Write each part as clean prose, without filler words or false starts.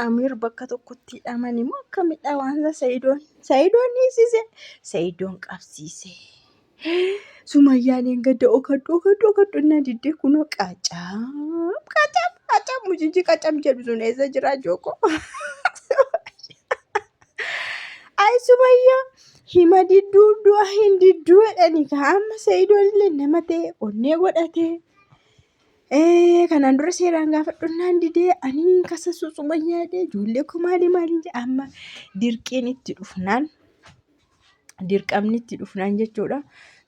Amir bakka tokkotti hidhamanii moo akkamidha waansa Sayidoon hiisise. Sayidoon qabsiise. Sumayyaan eeggadda okadhu na diddee kunoo qacam mujijji qacam jedhu sun eessa jira jooko. Ay Sumayyaa hima didduu du'a hin didduu jedhanii amma Sayidoon illee nama ta'e onnee godhatee. Kanaan dura seeraan gaafadhunnaan didee ani kasasu Sumayyaadhe ijoollee koo maaliin jedhe amma dirqamni itti dhufnaan jechuudha.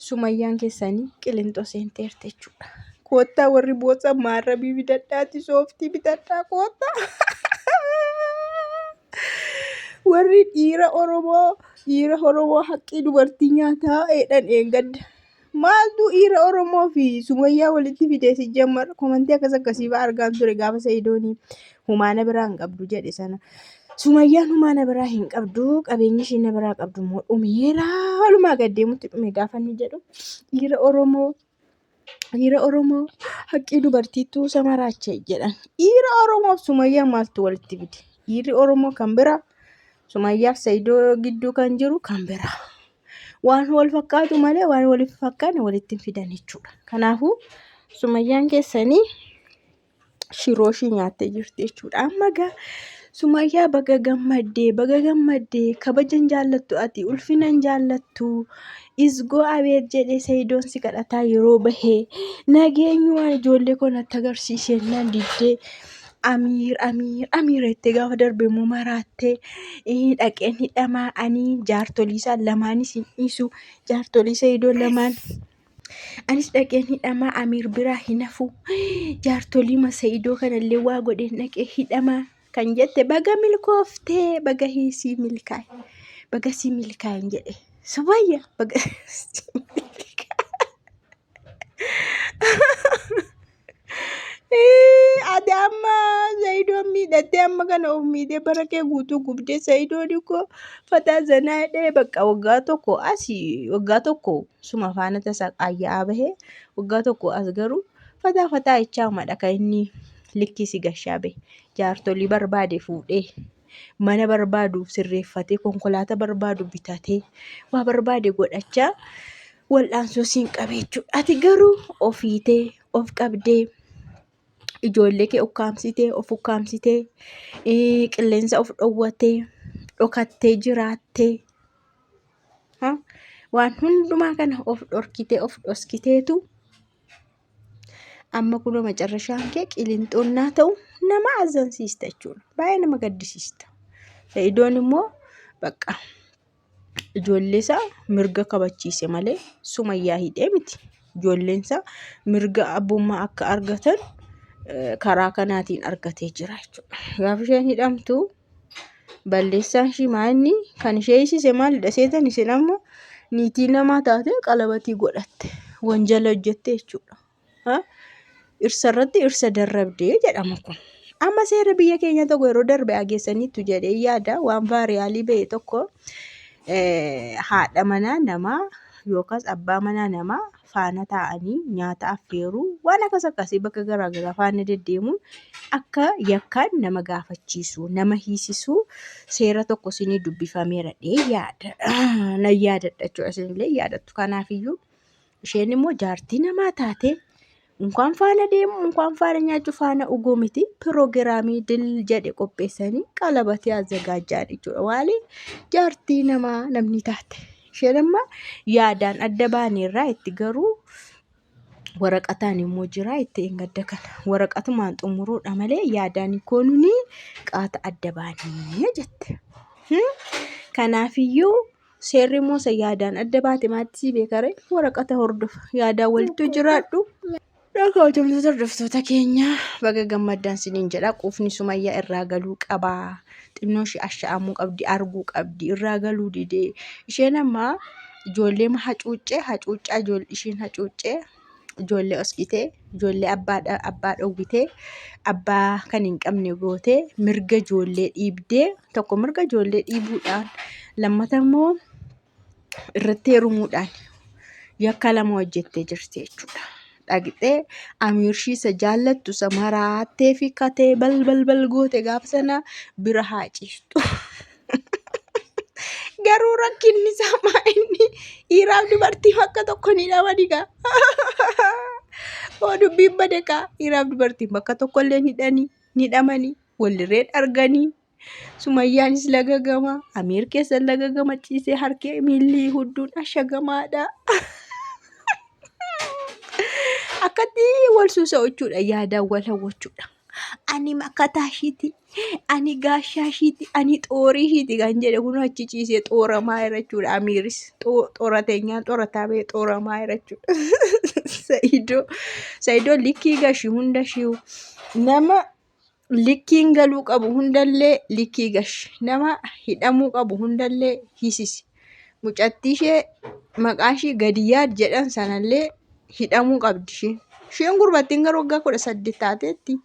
Sumayyaan keessanii Qilintoo seenteerte jechuudha. Koottaa warri boosan maarrabii bitadhaati sooftii bitadhaa koottaa. Warri dhiira Oromoo haqqii dubartii nyaataa eedhan eeggadda. Maaltu dhiira Oromoo fi Sumayyaa walitti fidee si jammar komantii akkasii argaan ture gaafa Sayidoonii humaana biraa hin qabdu jedhe sana. Sumayyaan humaana biraa hin qabdu qabeenyi isheen biraa qabdu immoo dhumeera halumaa gaddeemutti dhume gaafa inni jedhu dhiira Oromoo haqqii dubartiitu samaraache jedhan. Dhiira Oromoo fi Sumayyaa maaltu walitti fide? Dhiirri Oromoo kan biraa Sumayyaa fi Sayidoo gidduu kan jiru kan biraa. Waan wal fakkaatu malee waan waliif fakkaanne walitti fidan jechuudha. Kanaafuu Sumayyaan keessanii shirooshii nyaattee jirti jechuudha. Amma gaa Sumayyaa baga gammaddee kabajan jaallattu ati ulfinan jaallattu isgoo abeet jedhee Sayidoon si kadhataa yeroo bahee nageenyu waan ijoollee koo natti agarsiisee nan diddee. Amiir itti gaafa darbe immoo maraattee dhaqeen hidhamaa ani jaartolii isaa lamaanis hin dhiisu jaartolii Sayidoo lamaan anis dhaqeen hidhamaa Amiir biraa hin hafu jaartolii Sayidoo kanallee waa godheen dhaqee hidhamaa kan jette baga milkooftee baga hiisii milkaa'in jedhe Sumayyaa baga ati amma Sayidoon miidhattee amma kana of miidhee bara kee guutuu gubdee Sayidoon koo fataa zanaa jedhee bakka waggaa tokko suma faana tasaa qaayyaa bahee waggaa tokko as garuu fataa ichaamadha kan inni likkisi gashaa bahe jaartolii barbaade fuudhee mana barbaadu sirreeffatee konkolaataa barbaadu bitatee waa barbaade godhachaa wal'aansoo siin qabee jechuudha. Ati garuu ofiitee of qabdee. Ijoollee kee of ukkaamsitee qilleensa of dhowwattee dhokattee jiraattee waan hundumaa kana of dhorkitee of dhoskiteetu amma kunoo macarrashaan kee qilinxoonnaa ta'u nama azansiista jechuudha. Baay'ee nama gaddisiista. Sayidoon immoo bakka ijoollee isaa mirga kabachiise malee Sumayyaa hidhee miti. Ijoolleen isaa mirga abbummaa akka argatan karaa kanaatiin argatee jira jechuudha. Gaafa isheen hidhamtu balleessaan ishii maanni kan ishee hiisise maalidha seetan isheen amma niitii namaa taate qalabatii godhatte wanjala hojjette jechuudha. Irsarratti irsa darrabdee jedhama kun. Amma seera biyya keenya tokko yeroo darbe ageessaniitu jedhee yaada waan vaariyaalii ba'e tokko haadha manaa namaa yookaas abbaa manaa namaa faana taa'anii nyaata affeeruu waan akkasii bakka garaagaraa faana deddeemuun akka yakkaan nama gaafachiisu nama hiisisuu seera tokko isinii dubbifameera yaada na yaadadha jechuudha. Isinillee yaadattu. Kanaafiyyuu isheen immoo jaartii namaa taate unkaan faana deemu unkaan faana nyaachuu faana dhuguu miti piroogiraamii dil jedhe qopheessanii qalabatee azagaajaa jechuudha. Waali jaartii namaa namni taate. Isheen amma yaadaan adda baaneerraa itti garuu waraqataan immoo jira itti eeggadda kana. Waraqatumaan xumuruudha malee yaadaan ikoonuni qaata adda baanee jette. Kanaafiyyuu seerri immoo yaadaan adda baate maatii beekare waraqata hordofa. Yaadaan walitti jiraadhu. Dhaggeeffattoota hordoftoota keenya baga gammaddaan siniin jedha. Quufni Sumayyaa irraa galuu qaba. Xinnoo ishee asha'amuu qabdi arguu qabdi irraa galuu didee isheen amma ijoollee hacuuccaa isheen hacuuccee ijoollee oskitee ijoollee abbaa dhowwitee abbaa kan hin qabne gootee mirga ijoollee dhiibdee tokko mirga ijoollee dhiibuudhaan lammata immoo irratti heerumuudhaan yakka lama hojjettee jirti jechuudha. dhaqxee amiirshii isa jaallattu isa maraattee fi katee bal goote gaafa sana bira haa ciistu. Garuu rakkinni isaa maa inni dhiiraaf dubartii bakka tokko ni dhaban egaa. Oo dubbiin bade kaa dhiiraaf dubartiin bakka tokkollee ni dhamanii walirree arganii. Sumayyaanis laga gama Amiir keessa laga gama ciisee harkee miilli hudduun ashagamaadha. Akkatti wal suusa jechuudha yaadaan wal hawwachuudha. Ani makkataa ishiiti, ani gaashaa ishiiti, ani xoorii ishiiti kan jedhe kun achi ciisee xooramaa jira jechuudha. Amiiris xoorateenyaan xoorataa ba'ee xooramaa jira jechuudha. Sa'idoon likkii gashi hunda shiu nama likkiin galuu qabu hundallee likkii gashi nama hidhamuu qabu hundallee hiisisi. Mucattii ishee maqaan ishee Gadiyaad jedhan sanallee hidhamuu qabdi isheen. Isheen gurbattiin garuu waggaa 18 taateetti.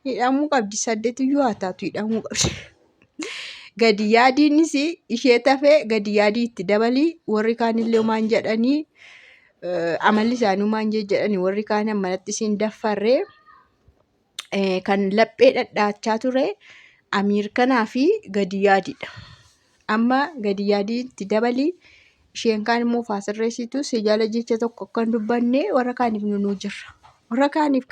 Hidhamuu qabdi 8 iyyuu haa taatu hidhamuu qabdi. Gadiyaadiinis ishee tafee Gadiyaadii itti dabalii warri kaanillee maan jedhanii amalli isaanii maan jedhanii warri kaan manatti isiin daffarree kan laphee dhadhaachaa ture Amiir kanaa fi Gadiyaadiidha. Amma Gadiyaadii itti dabalii isheen kaan immoo faasirreessitu si jala jecha tokko kan dubbanne warra kaaniif nunuu jirra. Warra kaaniif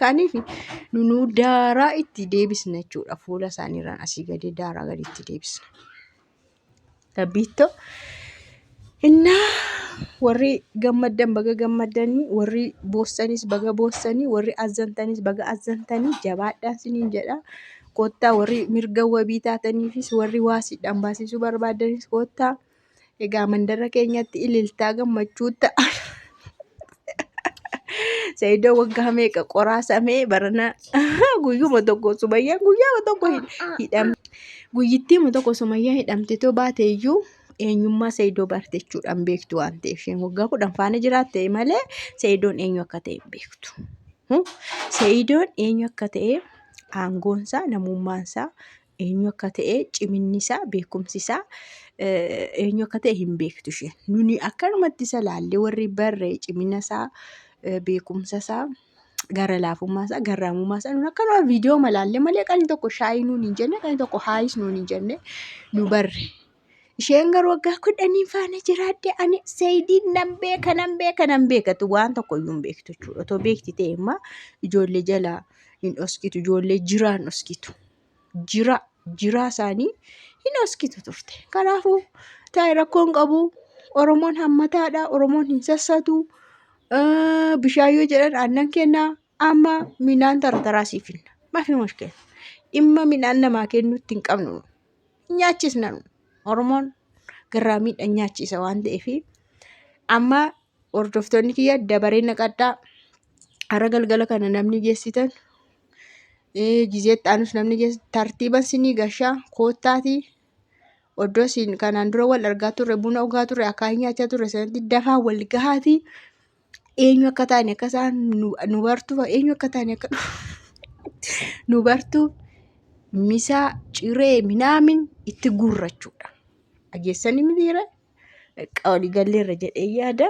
nunuu daaraa itti deebisna jechuudha. Fuula isaaniirraan asii gadi daaraa gadi itti deebisna. Tabbiittoo innaa warri gammaddan baga gammaddanii warri boossanis baga boossanii warri azzantanis baga azzantanii jabaadhaan siniin jedha. Koottaa warri mirga wabii taataniifis warri waasiidhaan baasisuu barbaadanis koottaa. Egaa mandara keenyatti ililtaa gammachuu ta'a. Sa'idoo waggaa meeqa qoraasamee barana guyyuma tokko Sumayyaan guyyaama tokko hidhamte. Guyyittiima tokko Sumayyaan hidhamtitoo baate iyyuu eenyummaa Sa'idoo barte jechuudhaan beektu waan ta'eef isheen waggaa 10 faana jiraatte malee Sa'idoon eenyu akka ta'e hin beektu. Sa'idoon eenyu akka ta'e aangoonsaa namummaansaa eenyu akka ta'e ciminnisaa beekumsisaa eenyu akka ta'e hin beektu isheen. Nuni akkanumatti isa laallee warri barree ciminasaa beekumsasaa gara laafummaasaa garraamummaasaa nun akkanuma viidiyoo malaallee malee qani tokko shaayii nuun hin jenne qani tokko haayis nuun hin jenne nu barre. Isheen garuu waggaa 10 faana jiraadde ani Sa'idiin nan beekatu waan tokko iyyuu hin beektu jechuudha. Otoo beekti ta'e immoo ijoollee jalaa hin dhoskitu ijoollee jiraan dhoskitu. Jiraa isaanii hin dhoskitu turte. Kanaafuu taa'ee rakkoon qabu Oromoon hammataadha. Oromoon hin sassatu. Bishaan yoo jedhan aannan kennaa amma midhaan tartaraa siif finna. Maafi mushkila. Dhimma midhaan namaa kennuutti hin qabnu. Nyaachisna Oromoon garraa miidhaan nyaachisa waan ta'eef amma hordoftoonni kiyya dabaree naqadhaa. Har'a galgala kana namni geessitan gizeetti aanus namni geessitan tartiiban sinii gashaa koottaatii oddoo siin kanaan dura wal argaa turre buna dhugaa turre akaayii nyaachaa turre sanatti dafaa wal gahaatii eenyu akka taane akka isaan nu bartuuf eenyu akka taane akka nu bartuuf misaa ciree minaamin itti guurrachuudha. Dhageessanii mitiira walii galleerra jedhee yaada.